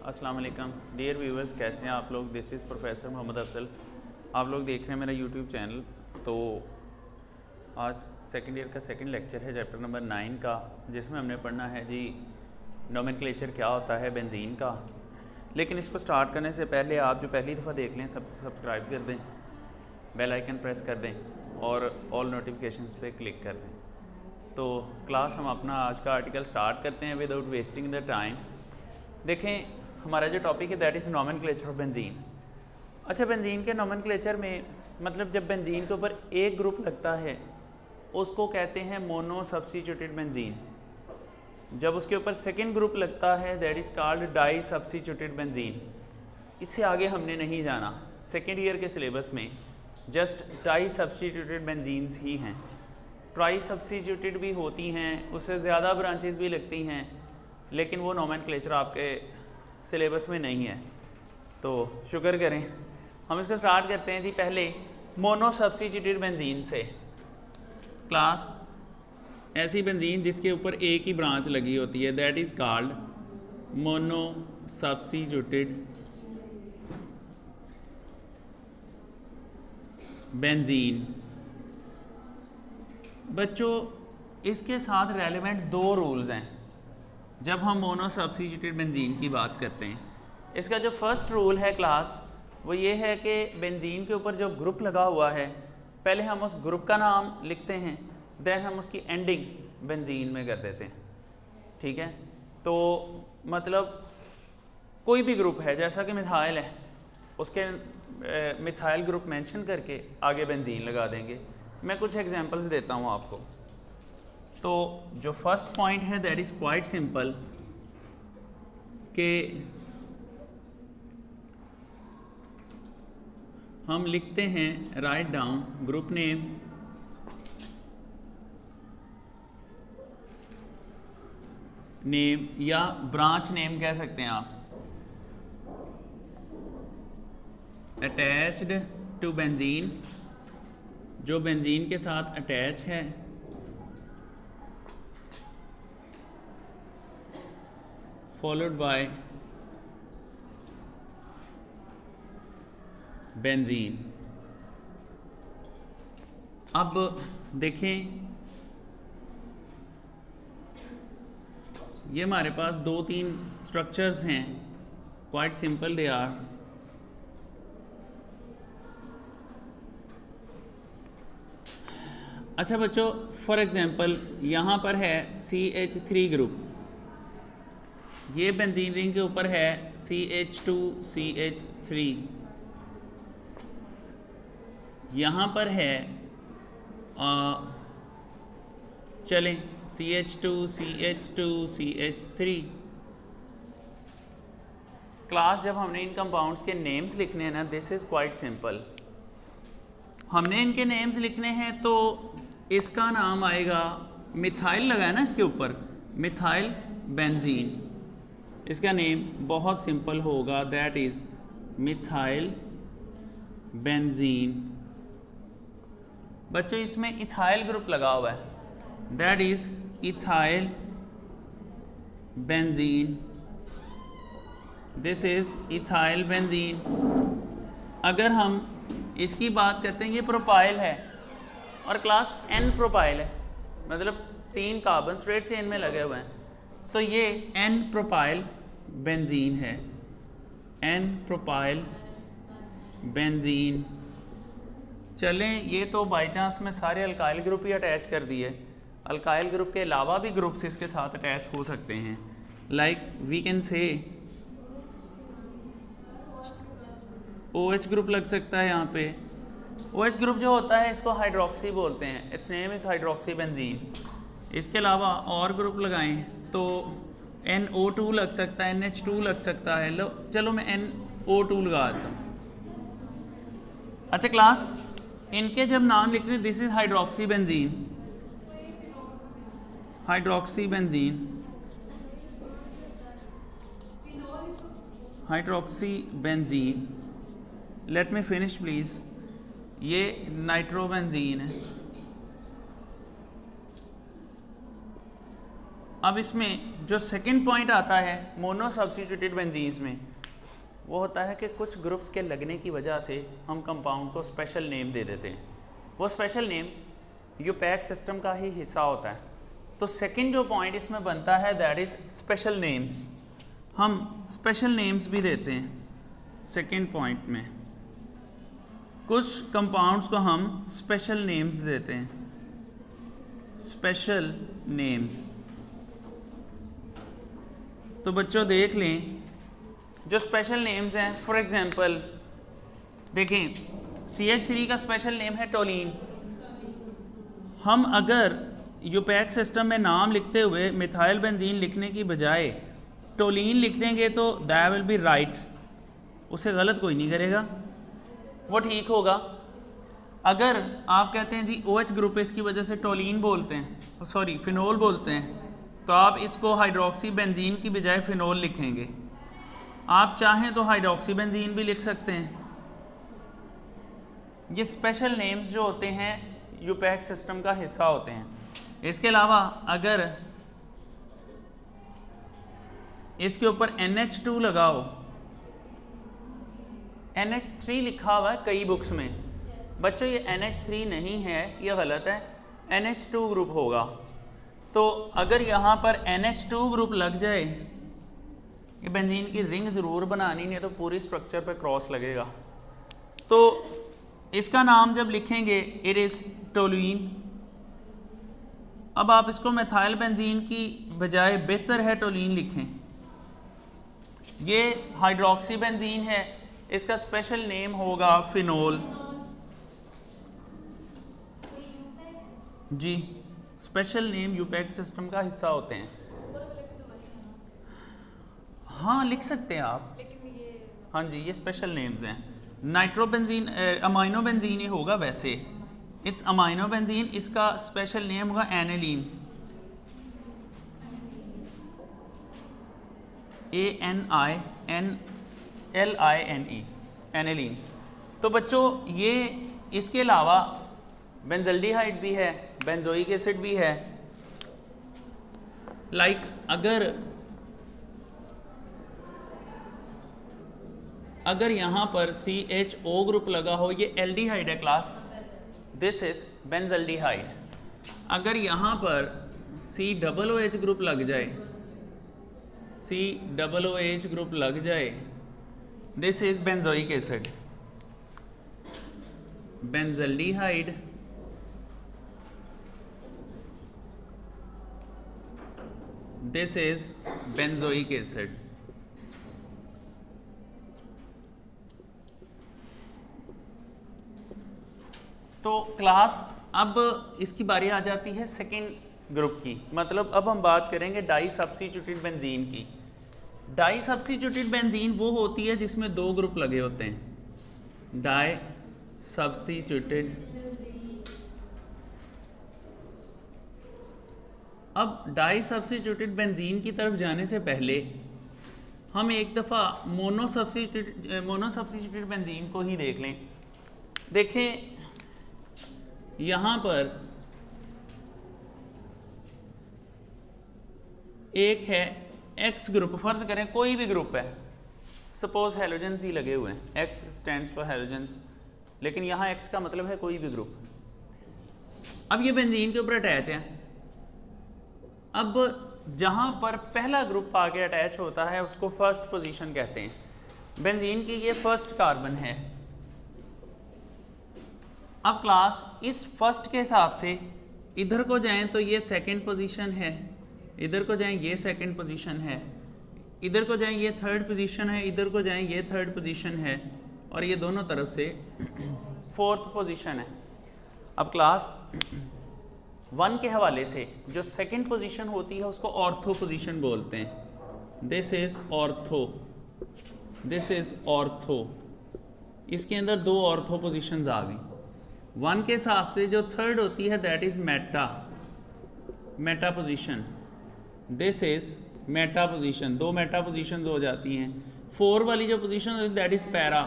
अस्सलाम वालेकुम dear viewers, कैसे हैं आप लोग। This is professor Mohammad Afzal. आप लोग देख रहे हैं मेरा यूट्यूब चैनल। तो आज सेकंड ईयर का सेकंड लेक्चर है चैप्टर नंबर 9 का, जिसमें हमने पढ़ना है जी नोमेनक्लेचर क्या होता है बेंजीन का। लेकिन इसको स्टार्ट करने से पहले आप जो पहली दफ़ा देख लें सब्सक्राइब कर दें, बेल आइकन प्रेस कर दें और ऑल नोटिफिकेशंस पे क्लिक कर दें। तो क्लास हम अपना आज का आर्टिकल स्टार्ट करते हैं विदाउट वेस्टिंग द टाइम। देखें, हमारा जो टॉपिक है that is nomenclature of benzene. अच्छा, बेंजीन के नोमेनक्लेचर में मतलब जब बेंजीन के ऊपर एक ग्रुप लगता है उसको कहते हैं मोनो सब्स्टिट्यूटेड बेंजीन। जब उसके ऊपर सेकंड ग्रुप लगता है that is called di substituted benzene. इससे आगे हमने नहीं जाना, सेकेंड ईयर के सिलेबस में जस्ट डाई सब्स्टिट्यूटेड बेंजीन्स ही हैं। ट्राई सब्स्टिट्यूटेड भी होती हैं, उससे ज़्यादा ब्रांचेस भी लगती हैं, लेकिन वो नोमेनक्लेचर आपके सिलेबस में नहीं है। तो शुक्र करें, हम इसको स्टार्ट करते हैं जी। पहले मोनो सब्स्टिट्यूटेड बेंजीन से। क्लास ऐसी बेंजीन जिसके ऊपर एक ही ब्रांच लगी होती है that is called mono substituted benzene. बच्चों, इसके साथ रेलेवेंट दो रूल्स हैं जब हम मोनो सब्स्टिट्यूटेड बेंजीन की बात करते हैं। इसका जो फर्स्ट रूल है क्लास वो ये है कि बेंजीन के ऊपर जो ग्रुप लगा हुआ है पहले हम उस ग्रुप का नाम लिखते हैं, देन हम उसकी एंडिंग बेंजीन में कर देते हैं। ठीक है, तो मतलब कोई भी ग्रुप है, जैसा कि मिथाइल है, उसके मिथाइल ग्रुप मेंशन करके आगे बेंजीन लगा देंगे। मैं कुछ एग्जांपल्स देता हूँ आपको। तो जो फर्स्ट पॉइंट है दैट इज़ क्वाइट सिंपल कि हम लिखते हैं राइट डाउन ग्रुप नेम या ब्रांच नेम कह सकते हैं आप, अटैच्ड टू बेंजीन, जो बेंजीन के साथ अटैच है, फॉलोड बाय बेंजीन। अब देखें, ये हमारे पास दो तीन स्ट्रक्चर्स हैं, क्वाइट सिंपल दे आर। अच्छा बच्चों, फॉर एग्जांपल यहाँ पर है CH3 ग्रुप, ये बेंजीन रिंग के ऊपर है CH2CH3, यहाँ पर है चलें CH2CH2CH3। क्लास जब हमने इन कंपाउंड्स के नेम्स लिखने हैं ना, दिस इज़ क्वाइट सिंपल। हमने इनके नेम्स लिखने हैं तो इसका नाम आएगा, मिथाइल लगा है ना इसके ऊपर, मिथाइल बेंजीन। इसका नेम बहुत सिंपल होगा, दैट इज़ मिथाइल बेंजीन। बच्चों, इसमें इथाइल ग्रुप लगा हुआ है, that is ethyl benzene. This is ethyl benzene. अगर हम इसकी बात करते हैं, ये प्रोपाइल है और क्लास N प्रोपाइल है, मतलब 3 कार्बन स्ट्रेट चेन में लगे हुए हैं, तो ये N प्रोपाइल बेंजीन है, N प्रोपाइल बेंजीन। चलें, ये तो बाई चांस में सारे अल्काइल ग्रुप ही अटैच कर दिए। अल्काइल ग्रुप के अलावा भी ग्रुप्स इसके साथ अटैच हो सकते हैं, like we can say OH group लग सकता है यहाँ पे। OH ग्रुप जो होता है इसको हाइड्रोक्सी बोलते हैं, it's name is hydroxy benzene. इसके अलावा और ग्रुप लगाएं तो NO2 लग सकता है, NH2 लग सकता है। लो चलो मैं NO2 लगा देता हूँ। अच्छा क्लास, इनके जब नाम लिखते हैं this is hydroxy benzene, hydroxy benzene, hydroxy benzene. Let me finish please. ये नाइट्रोबेंजीन है, अब इसमें जो सेकंड पॉइंट आता है मोनो सब्स्टिट्यूटेड बेंजीन्स में, वो होता है कि कुछ ग्रुप्स के लगने की वजह से हम कंपाउंड को स्पेशल नेम दे देते हैं। वो स्पेशल नेम यूपैक सिस्टम का ही हिस्सा होता है। तो सेकंड जो पॉइंट इसमें बनता है दैट इज़ स्पेशल नेम्स। हम स्पेशल नेम्स भी देते हैं सेकंड पॉइंट में, कुछ कंपाउंड्स को हम स्पेशल नेम्स देते हैं, स्पेशल नेम्स। तो बच्चों देख लें जो स्पेशल नेम्स हैं, फॉर एग्जांपल देखें CH3 का स्पेशल नेम है टोलिन। हम अगर यूपैक सिस्टम में नाम लिखते हुए मिथाइल बेंजीन लिखने की बजाय टोलिन लिख देंगे तो दैट विल बी राइट, उसे गलत कोई नहीं करेगा, वो ठीक होगा। अगर आप कहते हैं जी OH ग्रुप इसकी वजह से टोलिन बोलते हैं, सॉरी फिनोल बोलते हैं, तो आप इसको हाइड्रोक्सी बेंजीन की बजाय फिनोल लिखेंगे। आप चाहें तो हाइड्रोक्सी बेंजीन भी लिख सकते हैं। ये स्पेशल नेम्स जो होते हैं यूपैक सिस्टम का हिस्सा होते हैं। इसके अलावा अगर इसके ऊपर NH2 लगाओ, NH3 लिखा हुआ है कई बुक्स में, बच्चों ये NH3 नहीं है, ये गलत है, NH2 ग्रुप होगा। तो अगर यहाँ पर NH2 ग्रुप लग जाए, ये बेंजीन की रिंग ज़रूर बनानी, नहीं तो पूरी स्ट्रक्चर पे क्रॉस लगेगा। तो इसका नाम जब लिखेंगे इट इज़ टोलुइन। अब आप इसको मिथाइल बेंजीन की बजाय बेहतर है टोलिन लिखें। ये हाइड्रोक्सी बेंजीन है, इसका स्पेशल नेम होगा फिनोल। जी, स्पेशल नेम यूपैक सिस्टम का हिस्सा होते हैं। हाँ लिख सकते हैं आप, हाँ जी ये स्पेशल नेम्स हैं। नाइट्रोबेंजीन अमाइनो बेंजीन ही होगा वैसे, इट्स अमाइनो बेंजीन, इसका स्पेशल नेम होगा एनिलीन, ANINLINE, एनिलीन। तो बच्चों ये इसके अलावा बेंजल्डिहाइड भी है, बेंजोइक एसिड भी है। लाइक अगर यहाँ पर CHO ग्रुप लगा हो, ये एल्डिहाइड है क्लास, दिस इज बेंजल्डिहाइड। अगर यहाँ पर COOH ग्रुप लग जाए, COOH ग्रुप लग जाए, this is benzoic acid, benzaldehyde. This is benzoic acid. तो क्लास अब इसकी बारी आ जाती है सेकेंड ग्रुप की, मतलब अब हम बात करेंगे डाई सब्स्टिट्यूटेड बेंजीन की। डाई सब्स्टिट्यूटेड बेंजीन वो होती है जिसमें दो ग्रुप लगे होते हैं, डाई सब्स्टिट्यूटेड। अब डाई सब्स्टिट्यूटेड बेंजीन की तरफ जाने से पहले हम एक दफ़ा मोनो सब्स्टिट्यूटेड बेंजीन को ही देख लें। देखें यहाँ पर एक है X ग्रुप, फर्ज करें कोई भी ग्रुप है, सपोज हेलोजेंस ही लगे हुए हैं, X स्टैंड्स फॉर हेलोजेंस, लेकिन यहाँ X का मतलब है कोई भी ग्रुप। अब ये बेंजीन के ऊपर अटैच है। अब जहाँ पर पहला ग्रुप आके अटैच होता है उसको फर्स्ट पोजीशन कहते हैं। बेंजीन की ये फर्स्ट कार्बन है। अब क्लास इस फर्स्ट के हिसाब से इधर को जाएं तो ये सेकंड पोजीशन है, इधर को जाएं ये सेकंड पोजीशन है, इधर को जाएं ये थर्ड पोजीशन है, इधर को जाएं ये थर्ड पोजीशन है, और ये दोनों तरफ से फोर्थ पोजीशन है। अब क्लास 1 के हवाले से जो सेकंड पोजीशन होती है उसको ऑर्थो पोजीशन बोलते हैं। This is ortho, this is ortho. इसके अंदर दो ऑर्थो पोजीशंस आ गई। 1 के हिसाब से जो थर्ड होती है that is Meta, Meta position. This is Meta position, दो मेटा पोजीशन हो जाती हैं। 4 वाली जो पोजीशन होती है दैट इज पैरा।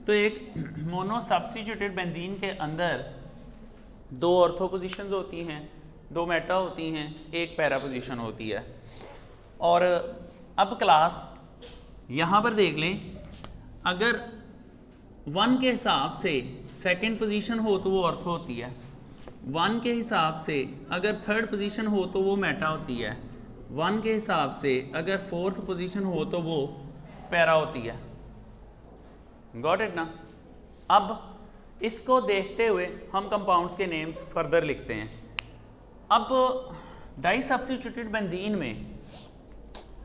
तो एक मोनो सब्स्टिट्यूटेड बेंजीन के अंदर दो ऑर्थो पोजीशंस होती हैं, 2 मेटा होती हैं, 1 पैरा पोजीशन होती है। और अब क्लास यहाँ पर देख लें, अगर 1 के हिसाब से सेकंड पोजीशन हो तो वो ऑर्थो होती है, 1 के हिसाब से अगर थर्ड पोजीशन हो तो वो मेटा होती है, 1 के हिसाब से अगर फोर्थ पोजीशन हो तो वो पैरा होती है। गॉट इट ना। अब इसको देखते हुए हम कंपाउंड्स के नेम्स फर्दर लिखते हैं। अब डाई सब्स्टिट्यूटेड बेंजीन में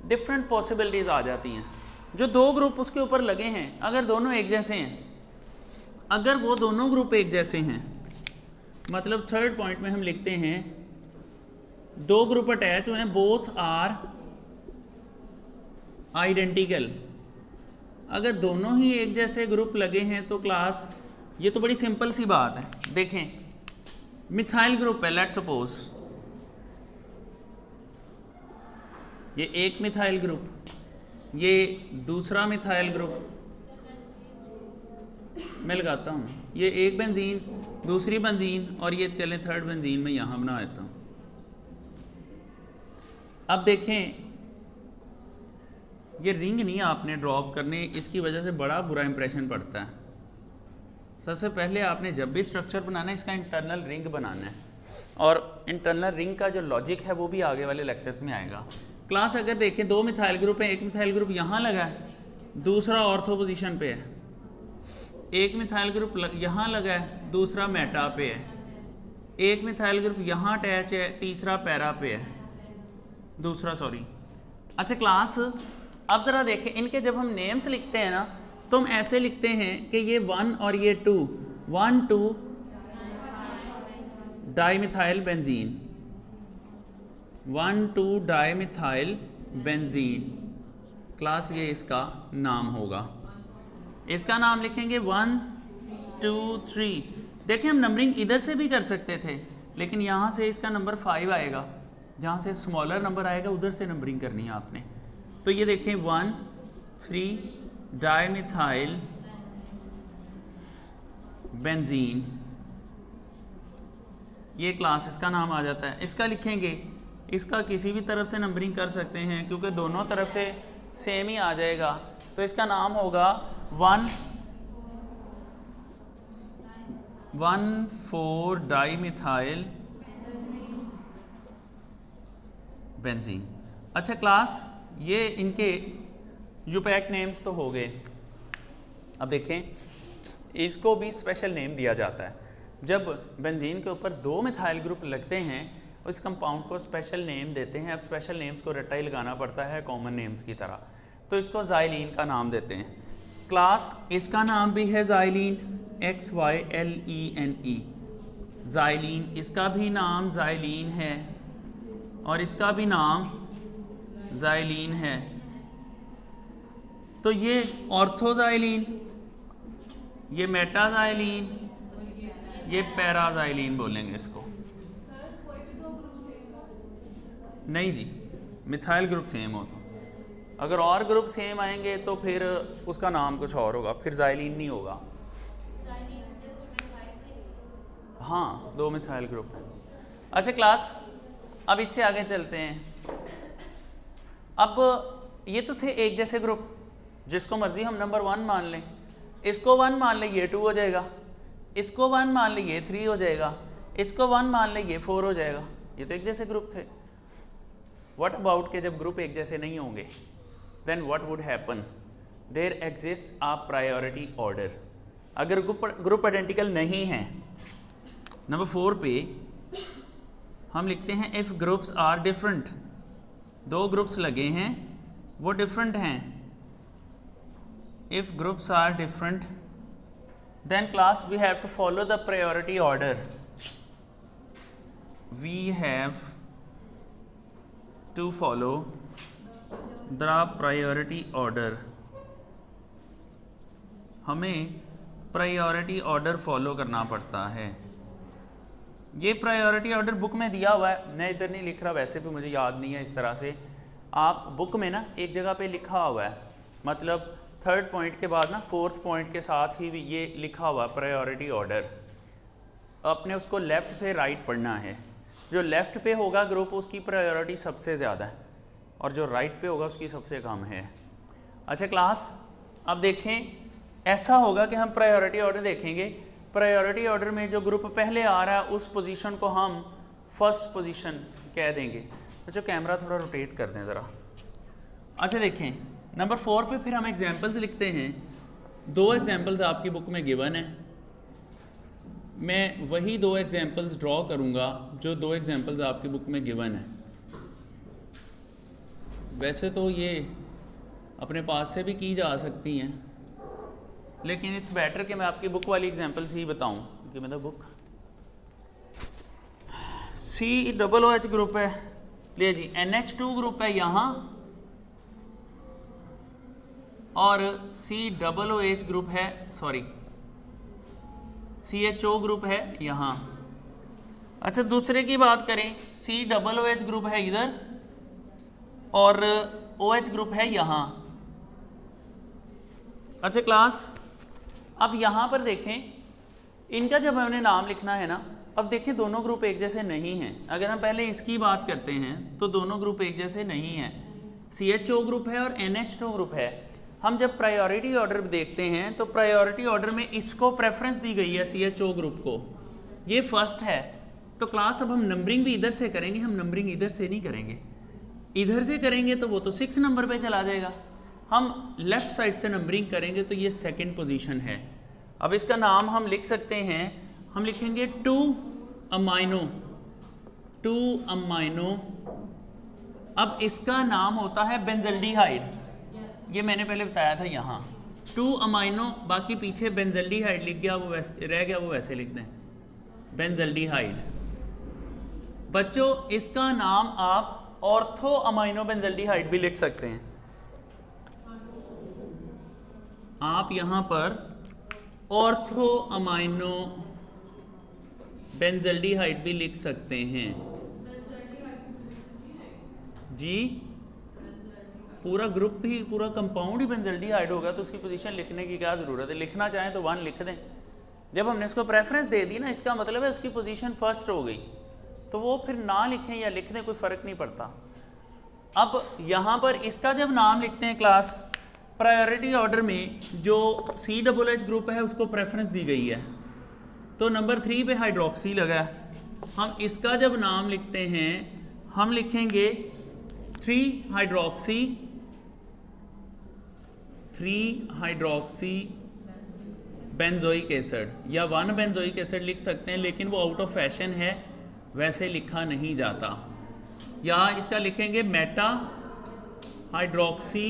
डिफरेंट पॉसिबिलिटीज़ आ जाती हैं। जो 2 ग्रुप उसके ऊपर लगे हैं, अगर दोनों एक जैसे हैं, अगर वो दोनों ग्रुप एक जैसे हैं, मतलब थर्ड पॉइंट में हम लिखते हैं 2 ग्रुप अटैच हुए हैं, बोथ आर आइडेंटिकल। अगर दोनों ही एक जैसे ग्रुप लगे हैं तो क्लास, ये तो बड़ी सिंपल सी बात है। देखें, मिथाइल ग्रुप है, लेट्स सपोज ये एक मिथाइल ग्रुप, ये दूसरा मिथाइल ग्रुप, मैं लगाता हूँ, ये एक बेंजीन, दूसरी बेंजीन, और ये चले थर्ड बेंजीन में यहाँ बना देता हूँ। अब देखें, ये रिंग नहीं आपने ड्रॉप करने, इसकी वजह से बड़ा बुरा इंप्रेशन पड़ता है। सबसे पहले आपने जब भी स्ट्रक्चर बनाना है, इसका इंटरनल रिंग बनाना है, और इंटरनल रिंग का जो लॉजिक है वो भी आगे वाले लेक्चर्स में आएगा। क्लास अगर देखें 2 मिथाइल ग्रुप है, एक मिथाइल ग्रुप यहाँ लगा है, दूसरा ऑर्थो पोजीशन पे है, एक मिथाइल ग्रुप यहाँ लगा है, दूसरा मेटा पे है, एक मिथाइल ग्रुप यहाँ अटैच है, तीसरा पैरा पे है, दूसरा सॉरी। अच्छा क्लास, अब ज़रा देखें, इनके जब हम नेम्स लिखते हैं ना, तो हम ऐसे लिखते हैं कि ये 1 और ये 2, 1 2 dimethyl benzene, 1 2 dimethyl benzene. Class ये इसका नाम होगा, इसका नाम लिखेंगे 1 2 3। देखें, हम नंबरिंग इधर से भी कर सकते थे, लेकिन यहाँ से इसका नंबर 5 आएगा, जहाँ से स्मॉलर नंबर आएगा उधर से नंबरिंग करनी है आपने। तो ये देखें 1 3 डाईमिथाइल बेंजीन, ये क्लास इसका नाम आ जाता है। इसका लिखेंगे, इसका किसी भी तरफ से नंबरिंग कर सकते हैं क्योंकि दोनों तरफ से सेम ही आ जाएगा। तो इसका नाम होगा 1 4 डाईमिथाइल बेंजीन। अच्छा क्लास, ये इनके यूपैक नेम्स तो हो गए। अब देखें, इसको भी स्पेशल नेम दिया जाता है। जब बेंजीन के ऊपर 2 मिथाइल ग्रुप लगते हैं, उस कंपाउंड को स्पेशल नेम देते हैं। अब स्पेशल नेम्स को रट्टा ही लगाना पड़ता है कॉमन नेम्स की तरह, तो इसको ज़ाइलीन का नाम देते हैं। क्लास, इसका नाम भी है ज़ाइलीन, XYLENE, ज़ाइलीन। इसका भी नाम ज़ाइलीन है और इसका भी नाम ज़ाइलीन है। तो ये ऑर्थोज़ाइलीन, ये मेटाज़ाइलीन, ये पैराज़ाइलीन बोलेंगे इसको। नहीं जी, मिथाइल ग्रुप सेम हो तो, अगर और ग्रुप सेम आएंगे तो फिर उसका नाम कुछ और होगा, फिर ज़ाइलीन नहीं होगा। हाँ, 2 मिथाइल ग्रुप है। अच्छा क्लास, अब इससे आगे चलते हैं। अब ये तो थे एक जैसे ग्रुप, जिसको मर्जी हम नंबर 1 मान लें, इसको 1 मान लें ये 2 हो जाएगा, इसको 1 मान लें ये 3 हो जाएगा, इसको 1 मान लें ये 4 हो जाएगा। ये तो एक जैसे ग्रुप थे। व्हाट अबाउट के जब ग्रुप एक जैसे नहीं होंगे, then what would happen, there exist a priority order. अगर ग्रुप आइडेंटिकल नहीं है, नंबर 4 पे हम लिखते हैं if groups are different. 2 groups लगे हैं, वो डिफरेंट हैं। If groups are different, then class we have to follow the priority order. We have to follow the priority order. हमें प्रायोरिटी ऑर्डर फॉलो करना पड़ता है। ये प्रायोरिटी ऑर्डर बुक में दिया हुआ है, मैं इधर नहीं लिख रहा, वैसे भी मुझे याद नहीं है इस तरह से। आप बुक में ना एक जगह पे लिखा हुआ है, मतलब थर्ड पॉइंट के बाद ना 4th पॉइंट के साथ ही ये लिखा हुआ प्रायोरिटी ऑर्डर। आपने उसको लेफ़्ट से राइट पढ़ना है। जो लेफ़्ट पे होगा ग्रुप उसकी प्रायोरिटी सबसे ज़्यादा है और जो राइट पे होगा उसकी सबसे कम है। अच्छा क्लास, अब देखें ऐसा होगा कि हम प्रायोरिटी ऑर्डर देखेंगे। प्रायोरिटी ऑर्डर में जो ग्रुप पहले आ रहा है उस पोजीशन को हम फर्स्ट पोजीशन कह देंगे। अच्छा कैमरा थोड़ा रोटेट कर दें ज़रा। अच्छा देखें नंबर 4 पे फिर हम एग्जांपल्स लिखते हैं। 2 एग्जांपल्स आपकी बुक में गिवन है, मैं वही 2 एग्जांपल्स ड्रॉ करूँगा जो 2 एग्जांपल्स आपकी बुक में गिवन है। वैसे तो ये अपने पास से भी की जा सकती हैं, लेकिन इट्स बेटर कि मैं आपकी बुक वाली एग्जांपल्स ही बताऊं कि मतलब बुक COOH ग्रुप है, ले जी NH2 ग्रुप है यहाँ और COOH ग्रुप है, सॉरी CHO ग्रुप है यहाँ। अच्छा दूसरे की बात करें, COOH ग्रुप है इधर और OH ग्रुप है यहाँ। अच्छा क्लास, अब यहाँ पर देखें इनका जब हमने नाम लिखना है ना, अब देखें दोनों ग्रुप एक जैसे नहीं हैं। अगर हम पहले इसकी बात करते हैं तो दोनों ग्रुप एक जैसे नहीं हैं। CHO ग्रुप है और NH2 ग्रुप है। हम जब प्रायोरिटी ऑर्डर देखते हैं तो प्रायोरिटी ऑर्डर में इसको प्रेफरेंस दी गई है CHO ग्रुप को, ये फर्स्ट है। तो क्लास अब हम नंबरिंग भी इधर से करेंगे, हम नंबरिंग इधर से नहीं करेंगे। इधर से करेंगे तो वो तो 6 नंबर पे चला जाएगा। हम लेफ़्ट साइड से नंबरिंग करेंगे तो ये सेकंड पोजीशन है। अब इसका नाम हम लिख सकते हैं, हम लिखेंगे 2 अमाइनो। अब इसका नाम होता है बेंजल्डिहाइड, ये मैंने पहले बताया था यहाँ 2 अमाइनो, बाकी पीछे बेंजल्डिहाइड लिख गया, वो वैसे रह गया, वो वैसे लिख दें बेंजल्डिहाइड। बच्चों इसका नाम आप ऑर्थो अमाइनो बेंजल्डिहाइड भी लिख सकते हैं। आप यहां पर ऑर्थो अमाइनो बेंजल्डिहाइड भी लिख सकते हैं जी। पूरा ग्रुप ही, पूरा कंपाउंड ही बेंजल्डिहाइड होगा तो उसकी पोजीशन लिखने की क्या ज़रूरत है। लिखना चाहें तो 1 लिख दें। जब हमने इसको प्रेफरेंस दे दी ना, इसका मतलब है उसकी पोजीशन फर्स्ट हो गई, तो वो फिर ना लिखें या लिख दें कोई फ़र्क नहीं पड़ता। अब यहाँ पर इसका जब नाम लिखते हैं क्लास, प्रायोरिटी ऑर्डर में जो COOH ग्रुप है उसको प्रेफरेंस दी गई है, तो नंबर 3 पे हाइड्रोक्सी लगा है। हम इसका जब नाम लिखते हैं हम लिखेंगे 3 हाइड्रोक्सी बेंजोइक एसिड या 1 बेंजोइक एसिड लिख सकते हैं, लेकिन वो आउट ऑफ फैशन है, वैसे लिखा नहीं जाता। या इसका लिखेंगे Meta hydroxy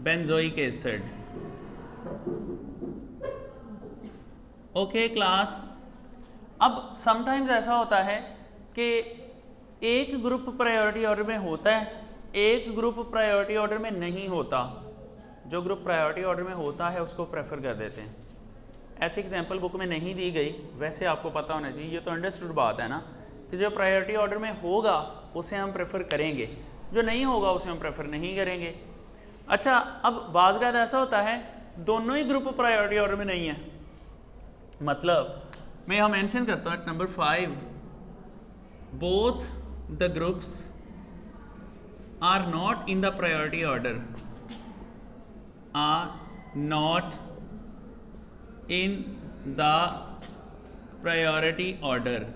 benzoic acid. Okay class, अब समटाइम्स ऐसा होता है कि एक ग्रुप प्रायोरिटी ऑर्डर में होता है, एक ग्रुप प्रायोरिटी ऑर्डर में नहीं होता। जो ग्रुप प्रायोरिटी ऑर्डर में होता है उसको प्रेफर कर देते हैं। ऐसी एग्जांपल बुक में नहीं दी गई, वैसे आपको पता होना चाहिए, ये तो अंडरस्टूड बात है ना, कि जो प्रायोरिटी ऑर्डर में होगा उसे हम प्रेफर करेंगे, जो नहीं होगा उसे हम प्रेफर नहीं करेंगे। अच्छा, अब बाज़ ऐसा होता है दोनों ही ग्रुप प्रायोरिटी ऑर्डर में नहीं है, मतलब मैं यहाँ मेंशन करता हूँ number 5, both the groups are not in the priority order, are not in the priority order.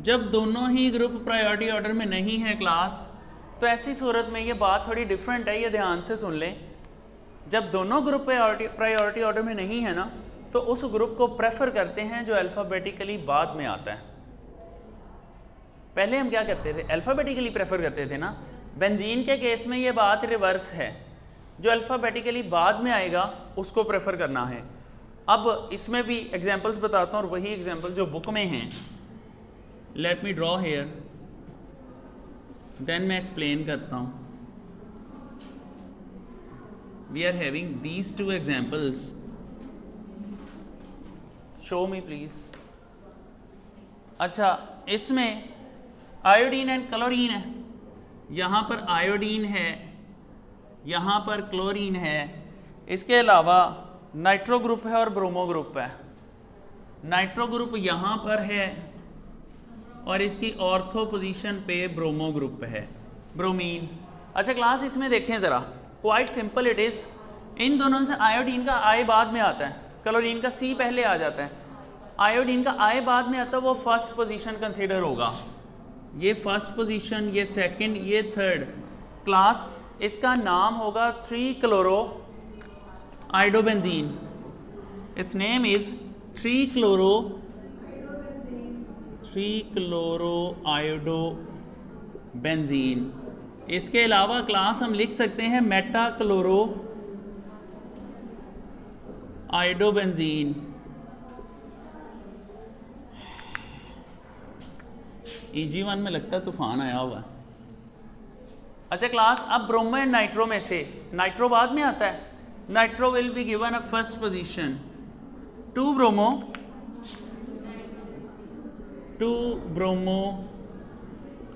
जब दोनों ही ग्रुप प्रायोरिटी ऑर्डर में नहीं है क्लास, तो ऐसी सूरत में ये बात थोड़ी डिफरेंट है, ये ध्यान से सुन लें। जब दोनों ग्रुप प्रायोरिटी ऑर्डर में नहीं है ना, तो उस ग्रुप को प्रेफर करते हैं जो अल्फ़ाबेटिकली बाद में आता है। पहले हम क्या करते थे, अल्फ़ाबेटिकली प्रेफर करते थे ना। बेंजीन के केस में ये बात रिवर्स है, जो अल्फ़ाबेटिकली बाद में आएगा उसको प्रेफर करना है। अब इसमें भी एग्जांपल्स बताता हूँ और वही एग्जांपल जो बुक में हैं, let me draw here, then मैं एक्सप्लेन करता हूँ। We are having these 2 examples, show me please. अच्छा, इसमें आयोडीन एंड क्लोरीन है, यहाँ पर आयोडीन है, यहाँ पर क्लोरीन है, इसके अलावा नाइट्रो ग्रुप है और ब्रोमो ग्रुप है। नाइट्रो ग्रुप यहाँ पर है और इसकी ऑर्थो पोजीशन पे ब्रोमो ग्रुप है, ब्रोमीन। अच्छा क्लास, इसमें देखें ज़रा, क्वाइट सिंपल इट इज़। इन दोनों से आयोडीन का आई बाद में आता है, क्लोरीन का सी पहले आ जाता है, आयोडीन का आई बाद में आता है, वो फर्स्ट पोजीशन कंसीडर होगा। ये फर्स्ट पोजीशन, ये सेकंड, ये थर्ड। क्लास, इसका नाम होगा 3-क्लोरो आयोडोबेंजीन। इट्स नेम इज 3-क्लोरो आयोडोबेंजीन। इसके अलावा क्लास हम लिख सकते हैं मेटा क्लोरो आयोडोबेंजीन। EG1 में लगता है तूफान आया हुआ। अच्छा क्लास, अब ब्रोमो एंड नाइट्रो में से नाइट्रो बाद में आता है। Nitro will be given a first position, 2 bromo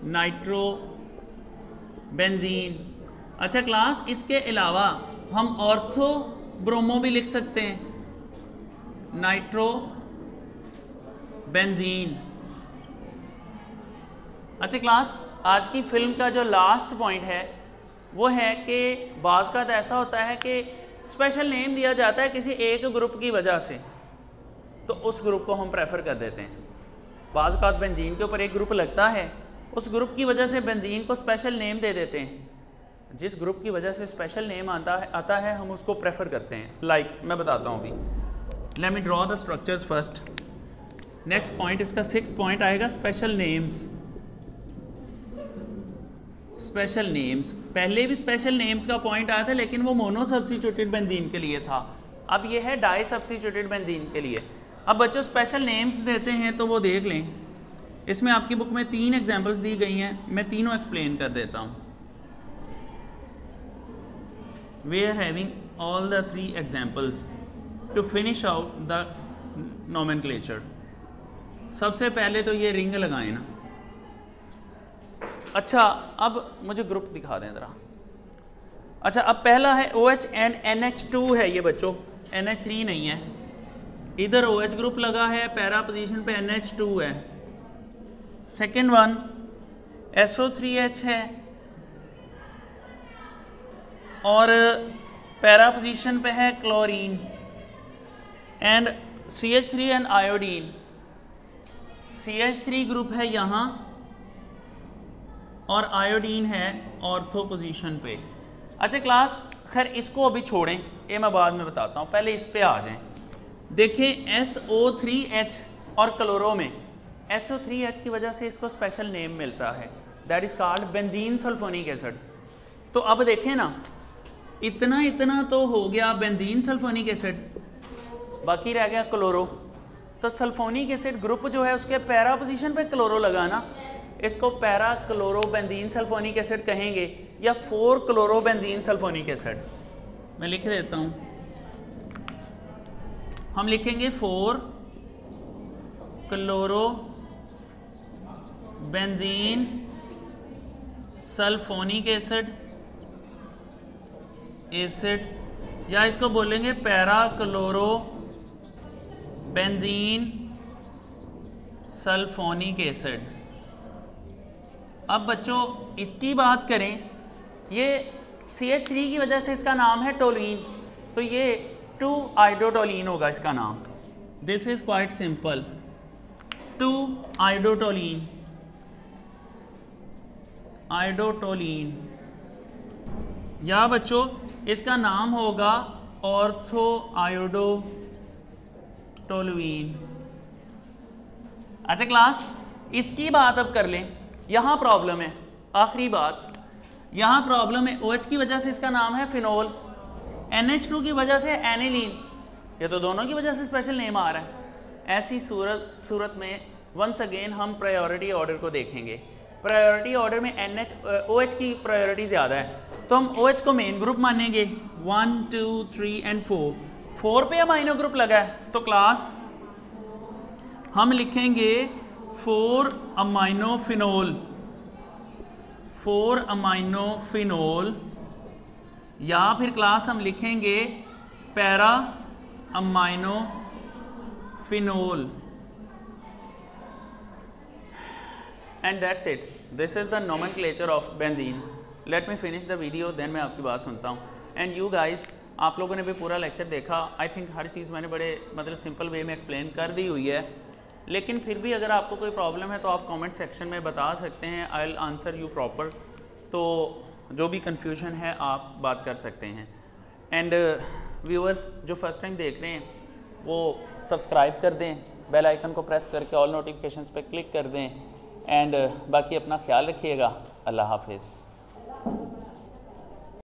nitro benzene. अच्छा क्लास, इसके अलावा हम ऑर्थो ब्रोमो भी लिख सकते हैं, नाइट्रो बेंजीन। अच्छा क्लास, आज की फिल्म का जो लास्ट पॉइंट है वो है कि बाज़ का तो ऐसा होता है कि स्पेशल नेम दिया जाता है किसी एक ग्रुप की वजह से, तो उस ग्रुप को हम प्रेफर कर देते हैं। बाज़ का बेंजीन के ऊपर एक ग्रुप लगता है, उस ग्रुप की वजह से बेंजीन को स्पेशल नेम दे देते हैं। जिस ग्रुप की वजह से स्पेशल नेम आता है हम उसको प्रेफर करते हैं। लाइक मैं बताता हूँ अभी, late me draw the structures first. Next point, इसका 6th पॉइंट आएगा स्पेशल नेम्स। स्पेशल नेम्स, पहले भी स्पेशल नेम्स का पॉइंट आया था लेकिन वो मोनो सब्स्टिट्यूटेड बेंजीन के लिए था, अब ये है डाई सब्स्टिट्यूटेड बेंजीन के लिए। अब बच्चों स्पेशल नेम्स देते हैं तो वो देख लें, इसमें आपकी बुक में 3 एग्जांपल्स दी गई हैं, मैं तीनों एक्सप्लेन कर देता हूँ। We are having all the 3 examples to finish out the nomenclature. सबसे पहले तो ये रिंग लगाएं ना। अच्छा, अब मुझे ग्रुप दिखा दें ज़रा। अच्छा, अब पहला है OH एंड NH2 है ये बच्चों, NH3 नहीं है। इधर OH ग्रुप लगा है, पैरा पोजीशन पे NH2 है। सेकेंड वन SO3H है और पैरा पोजीशन पे है chlorine and CH3 and iodine. CH3 group है यहाँ और आयोडीन है ऑर्थो पोजीशन पे। अच्छा क्लास, खैर इसको अभी छोड़ें, ये मैं बाद में बताता हूँ, पहले इस पे आ जाएं। देखें SO3H और क्लोरो में SO3H की वजह से इसको स्पेशल नेम मिलता है, that is called benzene sulphonic acid. तो अब देखें ना, इतना तो हो गया बेंजीन सल्फोनिक एसिड, बाकी रह गया क्लोरो। तो सल्फोनिक एसिड ग्रुप जो है उसके पैरा पोजीशन पे क्लोरो लगा ना, इसको para chloro benzene sulphonic acid कहेंगे या 4 क्लोरो बेंजीन सल्फोनिक एसिड। मैं लिख देता हूँ, हम लिखेंगे 4 क्लोरो बेंजीन सल्फोनिक एसिड या इसको बोलेंगे para chloro benzene sulphonic acid. अब बच्चों इसकी बात करें, ये CH3 की वजह से इसका नाम है टोलीन, तो ये 2-आयोडोटोलीन होगा इसका नाम। दिस इज क्वाइट सिंपल, 2-आयोडोटोलीन, आयोडोटोलीन। या बच्चों इसका नाम होगा ऑर्थो आयोडोटोलुइन। अच्छा क्लास, इसकी बात अब कर लें। यहाँ प्रॉब्लम है, आखिरी बात, यहाँ प्रॉब्लम है OH की वजह से इसका नाम है फिनोल, NH2 की वजह से एनिलीन, ये तो दोनों की वजह से स्पेशल नेम आ रहा है। ऐसी सूरत में वंस अगेन हम प्रायोरिटी ऑर्डर को देखेंगे। प्रायोरिटी ऑर्डर में OH की प्रायोरिटी ज़्यादा है, तो हम OH को मेन ग्रुप मानेंगे, 1, 2, 3 एंड 4। 4 पे अमाइनो ग्रुप लगा है, तो क्लास हम लिखेंगे 4 अमाइनो फिनोल, या फिर क्लास हम लिखेंगे para amino phenol. And that's it, this is the nomenclature of benzene. Let me finish the video, then मैं आपकी बात सुनता हूँ। एंड यू गाइज, आप लोगों ने भी पूरा लेक्चर देखा, आई थिंक हर चीज़ मैंने बड़े मतलब सिंपल वे में एक्सप्लेन कर दी हुई है, लेकिन फिर भी अगर आपको कोई प्रॉब्लम है तो आप कमेंट सेक्शन में बता सकते हैं, I will answer you proper. तो जो भी कन्फ्यूजन है आप बात कर सकते हैं। एंड व्यूअर्स जो फर्स्ट टाइम देख रहे हैं वो सब्सक्राइब कर दें, बेल आइकन को प्रेस करके ऑल नोटिफिकेशंस पे क्लिक कर दें। एंड बाकी अपना ख्याल रखिएगा। अल्लाह हाफिज़।